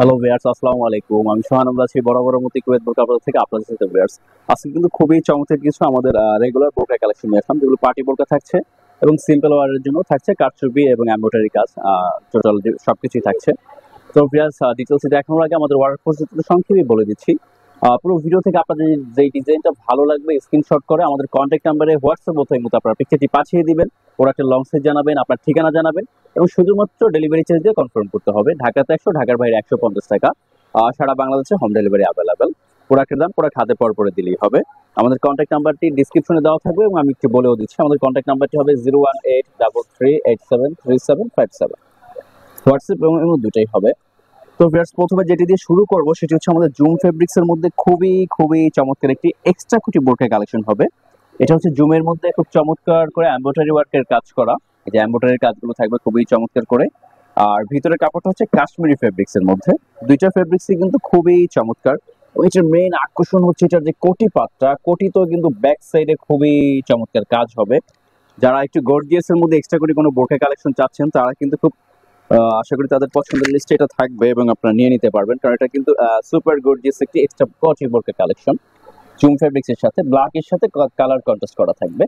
Hello viewers, আসসালামু আলাইকুম। আমি সোহানুল্লাহ আছি বরাবরের মতো কুয়েত বোরকা আপনাদের থেকে আপনাদের সাথে ভিউয়ার্স। আজকে কিন্তু খুবই চমৎকার কিছু আমাদের রেগুলার বোরকা কালেকশন নিয়ে আসলাম, যেগুলো পার্টি বোরকা থাকছে এবং সিম্পল ওয়ারের জন্য থাকছে কারচুপি এবং এমব্রয়ডারি কাজ, টোটাল সবকিছুই থাকছে। তো ভিউয়ার্স, ডিটেলস দেখানোর আগে আমাদের ওয়ার্ক প্রসেসটা সংক্ষেপে বলে দিচ্ছি। পুরো ভিডিও থেকে আপনাদের যে ডিজাইনটা ভালো লাগবে স্ক্রিনশট করে আমাদের কন্ট্যাক্ট নাম্বারে হোয়াটসঅ্যাপ অথবা মতো আপনার পিকচারটি পাঠিয়ে দিবেন। প্রোডাক্টের লং সাইজ জানাবেন, আপনার ঠিকানা জানাবেন এবং শুধুমাত্র ডেলিভারি চার্জ দিয়ে কনফার্ম করতে হবে। ঢাকাতে 100, ঢাকার বাইরে 150 টাকা। সারা বাংলাদেশে হোম ডেলিভারি অ্যাভেলেবেল। প্রোডাক্টের দাম প্রোডাক্ট হাতে পরে দিলেই হবে। আমাদের কন্ট্যাক্ট নাম্বারটি ডিসক্রিপশনে দেওয়া থাকবে এবং আমি একটু বলেও দিচ্ছি। আমাদের কন্ট্যাক্ট নাম্বারটি হবে 01833873757। হোয়াটসঅ্যাপ এবং ইমো দুটাই হবে। তো ভিউয়ার্স, প্রথমে যেটি দিয়ে শুরু করব সেটি হচ্ছে আমাদের জুম ফেব্রিক্স এর মধ্যে খুবই খুবই চমৎকার একটি এক্সট্রা কুটি বোরকা কালেকশন হবে। এটা হচ্ছে জুমের মধ্যে খুব চমৎকার করে এমব্রয়ডারি ওয়ার্কের কাজ করা। এই যে এমব্রয়ডারির কাজগুলো থাকবে খুবই চমৎকার করে। আর ভিতরের কাপড়টা হচ্ছে কাশ্মীরি ফেব্রিক্স এর মধ্যে। দুইটা ফেব্রিক্সই কিন্তু খুবই চমৎকার। এটার মেইন আকর্ষণ হচ্ছে এটার যে কোটি পাটটা, কোটি তো কিন্তু ব্যাক সাইডে খুবই চমৎকার কাজ হবে। যারা একটু গর্জিয়াস এর মধ্যে এক্সট্রা করে কোনো বোরকা কালেকশন চাচ্ছেন তারা কিন্তু খুব আশা করি তাদের পছন্দের লিস্টে এটা থাকবে এবং আপনারা নিয়ে নিতে পারবেন, কারণ এটা কিন্তু সুপার গর্জিয়াস একটি এক্সট্রা কটি বোরকা কালেকশন। জুম ফেব্রিক্স এর সাথে ব্ল্যাক এর সাথে কালার কন্ট্রাস্ট করা থাকবে।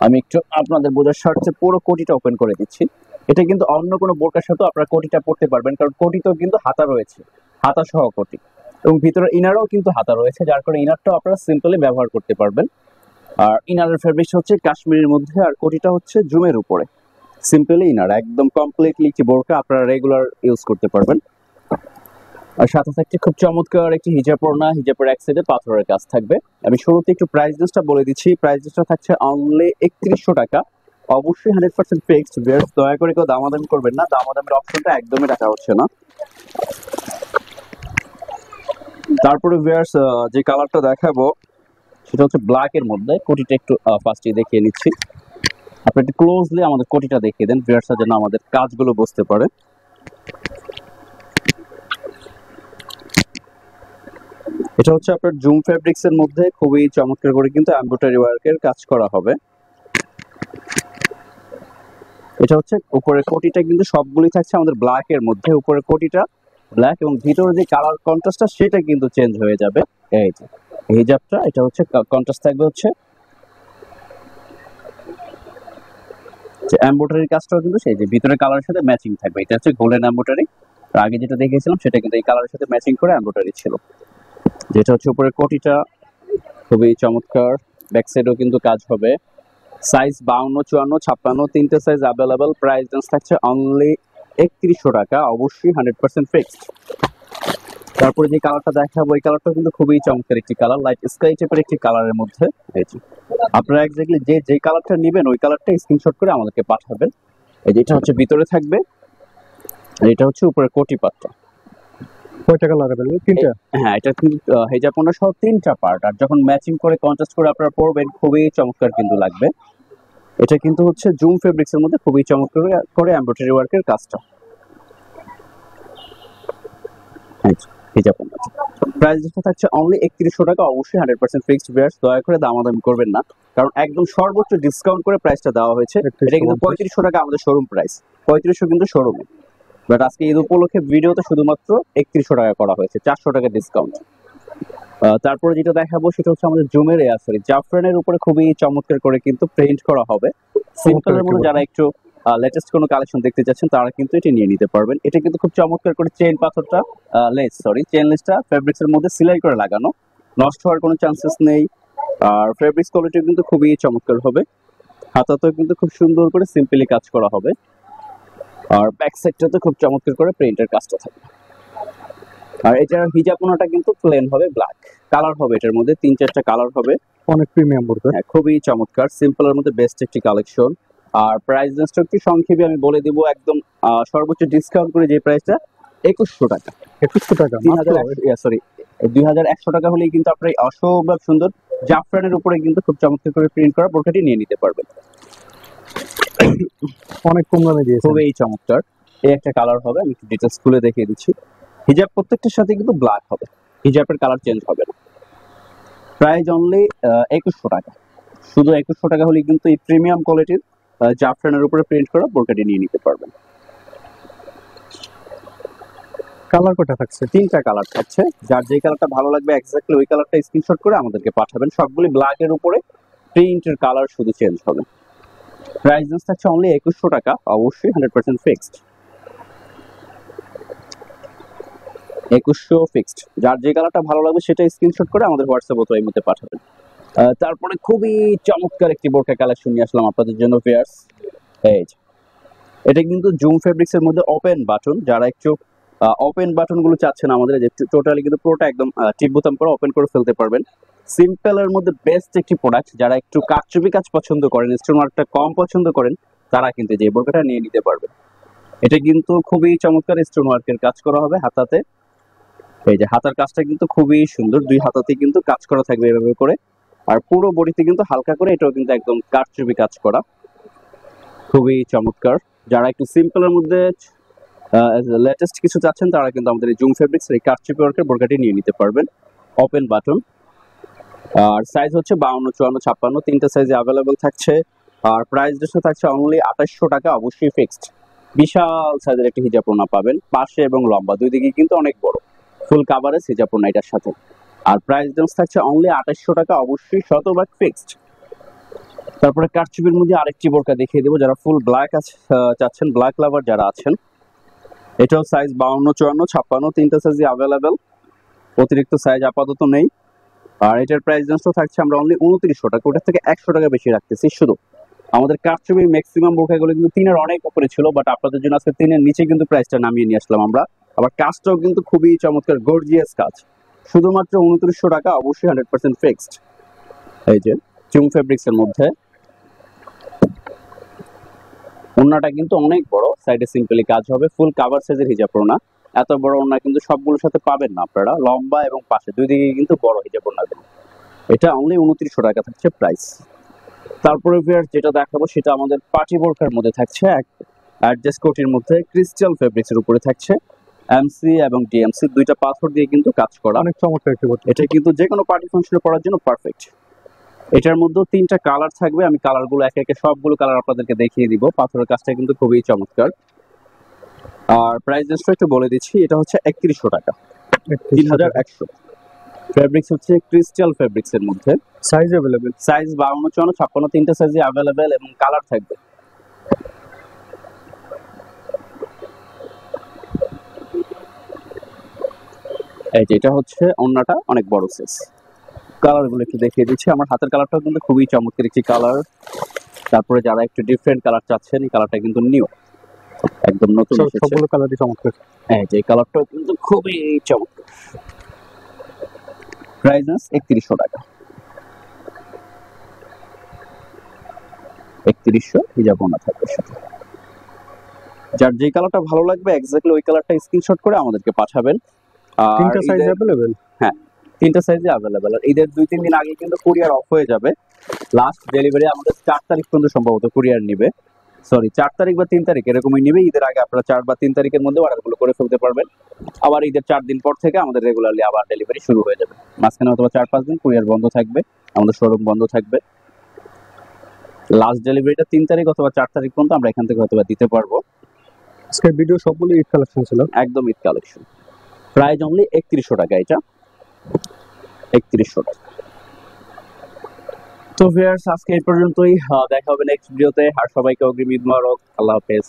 আমি একটু আপনাদের বোঝার স্বার্থে পুরো কোটিটা ওপেন করে দিচ্ছি। এটা কিন্তু অন্য কোনো বোরকার সাথে আপনারা কোটিটা পড়তে পারবেন, কারণ কোটিতেও কিন্তু হাতা রয়েছে, হাতা সহ কোটি, এবং ভিতরে ইনারও কিন্তু হাতা রয়েছে, যার কারণে ইনারটাও আপনারা সিম্পলি ব্যবহার করতে পারবেন। আর ইনারের ফেব্রিক্স হচ্ছে কাশ্মীরের মধ্যে, আর কোটিটা হচ্ছে জুমের উপরে। সিম্পলি ইনার একদম কমপ্লিটলি একটি বোরকা আপনারা রেগুলার ইউজ করতে পারবেন। আর সাথে থাকছে খুব চমৎকার একটি হিজাব ওড়না, হিজাবের এক সাইডে পাথরের কাজ থাকবে। আমি শুরুতে একটু প্রাইস লিস্টটা বলে দিচ্ছি। প্রাইস লিস্টটা থাকছে অনলি 3100 টাকা। অবশ্যই 100% ফিক্সড। ভিউয়ার্স, দয়া করে কেউ দামাদামি করবেন না, দামাদামির অপশনটা একদমই রাখা হচ্ছে না। তারপরে ভিউয়ার্স, যে কালারটা দেখাবো সেটা হচ্ছে ব্ল্যাক এর মধ্যে। কোটিটা একটু ফার্স্টে দেখিয়ে নিচ্ছি। আপনি একটু ক্লোজলি আমাদের কোটিটা দেখিয়ে দেন ভিউয়ার্সরা, যেন আমাদের কাজগুলো বুঝতে পারে। এটা হচ্ছে আপনার জুম ফেব্রিক্স এর মধ্যে খুবই চমৎকার করে কিন্তু এমব্রয়ডারি ওয়ার্কের কাজ করা হবে। এটা হচ্ছে উপরের কোটিটা কিন্তু সবগুলি থাকছে আমাদের ব্ল্যাক এর মধ্যে। উপরের কোটিটা ব্ল্যাক এবং ভিতরে যে কালার কন্ট্রাস্টটা সেটা কিন্তু চেঞ্জ হয়ে যাবে। এই যে হিজাবটা, এটা হচ্ছে কন্ট্রাস্ট থাকবে হচ্ছে যে এমব্রয়ডারির কাজটাও কিন্তু সেই যে ভিতরের কালারের সাথে ম্যাচিং থাকবে। এটা হচ্ছে গোল্ডেন এমব্রয়ডারি। আগে যেটা দেখিয়েছিলাম সেটা কিন্তু এই কালারের সাথে ম্যাচিং করে এমব্রয়ডারি ছিল। যেটা হচ্ছে উপরের কোটিটা খুবই চমৎকার। ব্যাক সাইডেও কিন্তু কাজ হবে। সাইজ 52, 54, 56 তিনটে সাইজ অ্যাভেলেবেল। প্রাইস রেঞ্জ থাকছে অনলি 3100 টাকা। অবশ্যই 100% ফিক্সড। তারপরে যে কালারটা দেখাবো এই কালারটা কিন্তু খুবই চমৎকার একটি কালার, লাইট স্কাই টাইপের একটি কালারের মধ্যে। এই যে আপনারা এক্স্যাক্টলি যে কালারটা নেবেন ওই কালারটা স্ক্রিনশট করে আমাদেরকে পাঠাবেন। এই যে এটা হচ্ছে ভিতরে থাকবে, আর এটা হচ্ছে উপরে কোটি পাটটা। কয়টা কালার হবে? তিনটা। হ্যাঁ, এটা কিন্তু হেজাপোনা সহ তিনটা পার্ট, আর যখন ম্যাচিং করে কন্ট্রাস্ট করে আপনারা পরবেন খুবই চমৎকার কিন্তু লাগবে। এটা কিন্তু হচ্ছে জুম ফেব্রিক্স এর মধ্যে খুবই চমৎকার করে এমব্রয়ডারি ওয়ার্কের কাজটা। হিজাব প্রাইস থাকছে অনলি 3100 টাকা। অবশ্যই 100% ফিক্সড। ভিউয়ার্স, দয়া করে দামাদামি করবেন না, কারণ একদম সর্বোচ্চ ডিসকাউন্ট করে প্রাইসটা দেওয়া হয়েছে। এটা কিন্তু 3500 টাকা আমাদের শোরুম প্রাইস। 3500 কিন্তু শোরুমে, বাট আজকে ঈদ উপলক্ষে ভিডিওতে শুধুমাত্র 3100 টাকা করা হয়েছে, 400 টাকা ডিসকাউন্ট। তারপরে যেটা দেখাবো সেটা হচ্ছে আমাদের জুমের সরি জাফরানের উপরে খুবই চমৎকার করে কিন্তু প্রিন্ট করা হবে। সিম্পলের মধ্যে যারা একটু লেটেস্ট কোনো কালেকশন দেখতে চাচ্ছেন তারা কিন্তু এটি নিয়ে নিতে পারবেন। এটা কিন্তু খুব চমৎকার করে চেইন পাথরটা চেইন লেসটা ফেব্রিক্স এর মধ্যে সেলাই করে লাগানো, নষ্ট হওয়ার কোনো চান্সেস নেই। আর ফেব্রিক্স কোয়ালিটি কিন্তু খুবই চমৎকার হবে। হাতাতেও কিন্তু খুব সুন্দর করে সিম্পলি কাজ করা হবে। আর ব্যাক সাইডটাতে খুব চমৎকার করে প্রিন্টের কাজটা থাকবে। আর এটার হিজাবনাটা কিন্তু প্লেন হবে, ব্ল্যাক কালার হবে। এটার মধ্যে 3-4টা কালার হবে। অনেক প্রিমিয়াম বোরকা। হ্যাঁ, খুবই চমৎকার, সিম্পলের মধ্যে বেস্ট একটি কালেকশন। আর প্রাইস রেঞ্জটা একটু সংক্ষেপে আমি বলে দিব একদম। সর্বোচ্চ ডিসকাউন্ট করে যে প্রাইসটা 2100 টাকা। 2100 টাকা 2100 টাকা হলেই কিন্তু আপনার এই অসম্ভব সুন্দর জাফরানের উপরে কিন্তু খুব চমৎকার করে প্রিন্ট করা বোরকাটি নিয়ে নিতে পারবেন। অনেক কম দামে দিয়েছে। খুবই চমৎকার। এই একটা কালার হবে, আমি একটু ডিটেলস খুলে দেখিয়ে দিচ্ছি। হিজাব প্রত্যেকটার সাথে কিন্তু ব্ল্যাক হবে, হিজাবের কালার চেঞ্জ হবে না। প্রাইস অনলি 2100 টাকা। শুধু 2100 টাকা হলেই কিন্তু এই প্রিমিয়াম কোয়ালিটির জাফরানের উপরে প্রিন্ট করা বোরকাটি নিয়ে নিতে পারবেন। কালার কয়টা থাকছে? তিনটা কালার থাকছে, যার যে কালারটা ভালো লাগবে এক্স্যাক্টলি ওই কালারটা স্ক্রিনশট করে আমাদেরকে পাঠাবেন। সবগুলি ব্ল্যাক এর উপরে, প্রিন্টের কালার শুধু চেঞ্জ হবে। প্রাইস রেঞ্জ থাকছে অনলি 2100 টাকা, অবশ্যই 100% ফিক্সড। 2100 ফিক্সড। যার যে কালারটা ভালো লাগবে সেটা স্ক্রিনশট করে আমাদের হোয়াটসঅ্যাপ অথবা এই মধ্যে পাঠাবেন। তারপরে খুবই চমৎকার একটি বোরকা কালেকশন নিয়ে আসলাম আপনাদের জন্য ভিউয়ার্স। এই যে, এটা কিন্তু জুম ফেব্রিক্স এর মধ্যে ওপেন বাটন, যারা একটু ওপেন বাটন গুলো চাচ্ছেন আমাদের, যে টোটালি কিন্তু পুরোটা একদম টিপ বোতাম করে ওপেন করে ফেলতে পারবেন। সিম্পল এর মধ্যে বেস্ট একটি প্রোডাক্ট, যারা একটু কারচুপি কাজ পছন্দ করেন, স্টোন ওয়ার্কটা কম পছন্দ করেন, তারা কিন্তু যে বোরকাটা নিয়ে নিতে পারবেন। এটা কিন্তু খুবই চমৎকার স্টোন ওয়ার্কের কাজ করা হবে হাতাতে। এই যে হাতার কাজটা কিন্তু খুবই সুন্দর, দুই হাতাতে কিন্তু কাজ করা থাকবে এভাবে করে। আর পুরো বডিতে কিন্তু হালকা করে এটাও কিন্তু একদম কারচুপি কাজ করা, খুবই চমৎকার। যারা একটু সিম্পলের মধ্যে লেটেস্ট কিছু চাচ্ছেন, তারা কিন্তু আমাদের এই জুম ফেব্রিক্স এই কারচুপি ওয়ার্কের বোরকাটি নিয়ে নিতে পারবেন। ওপেন বাটন, আর সাইজ হচ্ছে 52, 54, 56, তিনটা সাইজে অ্যাভেলেবল থাকছে। আর প্রাইস রেশো থাকছে অনলি 2800 টাকা, অবশ্যই ফিক্সড। বিশাল সাইজের একটি হিজাব ওড়না পাবেন, পাশে এবং লম্বা দুই দিকে কিন্তু অনেক বড়, ফুল কাভারেজ হিজাব ওড়না এটার সাথে। আর প্রাইস রেঞ্জ থাকছে অনলি 2800 টাকা, অবশ্যই শতভাগ ফিক্সড। তারপরে কারচুপির মধ্যে আরেকটি বোরকা দেখিয়ে দেবো, যারা ফুল ব্ল্যাক চাচ্ছেন, ব্ল্যাক লাভার যারা আছেন। এটাও সাইজ 52, 54, 56, তিনটা সাইজই অ্যাভেলেবেল, অতিরিক্ত সাইজ আপাতত নেই। আর এটার প্রাইস রেঞ্জ থাকছে আমরা অনলি 2900 টাকা, ওটার থেকে 100 টাকা বেশি রাখতেছি। শুধু আমাদের কারচুপির ম্যাক্সিমাম বোরকাগুলো কিন্তু 3-এর অনেক উপরে ছিল, বাট আপনাদের জন্য আজকে 3-এর নিচে কিন্তু প্রাইসটা নামিয়ে নিয়ে আসলাম আমরা। আবার কাজটাও কিন্তু খুবই চমৎকার, গর্জিয়াস কাজ, শুধুমাত্র 2900 টাকা, অবশ্যই 100% ফিক্সড। এই যে জুম ফেব্রিক্স এর মধ্যে ওড়নাটা কিন্তু অনেক বড়, সাইডে সিম্পলি কাজ হবে, ফুল কাভার সাইজের হিজাব ওড়না। এত বড় ওড়না কিন্তু সবগুলোর সাথে পাবেন না আপনারা, লম্বা এবং পাশে দুই দিকে কিন্তু বড় হিজাব ওড়না দেবেন। এটা অনলি 2900 টাকা থাকছে প্রাইস। তারপরে ভিউয়ার যেটা দেখাবো সেটা আমাদের পার্টি বোরকার মধ্যে থাকছে, অ্যাডজাস্ট কোটির মধ্যে ক্রিস্টাল ফেব্রিক্স এর উপরে থাকছে। এমসি এবং ডিএমসি দুইটা পাথর দিয়ে কিন্তু কাজ করা, অনেক চমৎকার একটি বোরকা। এটা কিন্তু যে কোনো পার্টি ফাংশনে পরার জন্য পারফেক্ট। এটার মধ্যেও তিনটা কালার থাকবে, আমি কালারগুলো একে একে সবগুলো কালার আপনাদেরকে দেখিয়ে দিব। পাথরের কাজটা কিন্তু খুবই চমৎকার। আর প্রাইস রেঞ্জটা একটু বলে দিচ্ছি, এটা হচ্ছে 3100 টাকা, 3100। ফেব্রিক্স হচ্ছে ক্রিস্টাল ফেব্রিক্স এর মধ্যে, সাইজ अवेलेबल, সাইজ 52, 54, 56, তিনটা সাইজে অ্যাভেলেবেল এবং কালার থাকবে। এই যে এটা হচ্ছে ওড়নাটা, অনেক বড় সাইজ। কালারগুলো একটু দেখিয়ে দিচ্ছি, আমার হাতের কালারটাও কিন্তু খুবই চমৎকার একটি কালার। তারপরে যারা একটু ডিফারেন্ট কালার চাচ্ছেন, এই কালারটা কিন্তু নিউ, একদম নতুন এসেছে। সবগুলো কালারই চমৎকার। হ্যাঁ, যে কালারটাও কিন্তু খুবই চমৎকার। প্রাইস 3100 টাকা, 3100 হিজাব ওড়না থাকবে সাথে। যার যে কালারটা ভালো লাগবে এক্স্যাক্টলি ওই কালারটা স্ক্রিনশট করে আমাদেরকে পাঠাবেন। আর তিনটা সাইজ अवेलेबल, হ্যাঁ, তিনটা সাইজে অ্যাভেলেবেল। আর ঈদের 2-3 দিন আগে কিন্তু কুরিয়ার অফ হয়ে যাবে, লাস্ট ডেলিভারি আমাদের 4 তারিখ পর্যন্ত সম্ভবত কুরিয়ার নিবে। সরি, 4 তারিখ বা 3 তারিখ এরকমই নিবে। ঈদের আগে আপনারা 4 বা 3 তারিখের মধ্যে অর্ডারগুলো করে ফেলতে পারবেন। আবার ঈদের 4 দিন পর থেকে আমাদের রেগুলারলি আবার ডেলিভারি শুরু হয়ে যাবে। মাঝখানে অথবা 4-5 দিন কুরিয়ার বন্ধ থাকবে, আমাদের শোরুম বন্ধ থাকবে। লাস্ট ডেলিভারিটা 3 তারিখ অথবা 4 তারিখ পর্যন্ত আমরা এখান থেকে হয়তো দিতে পারবো। আজকে ভিডিও সবগুলো ঈদ কালেকশন ছিল, একদম ঈদ কালেকশন। প্রাইস অনলি 3100 টাকা, এটা 3100 টাকা। তো ভিউয়ার্স আজকে এই পর্যন্তই, দেখা হবে নেক্সট ভিডিওতে। আর সবাইকে অগ্রিম ঈদ মোবারক, আল্লাহ হাফেজ।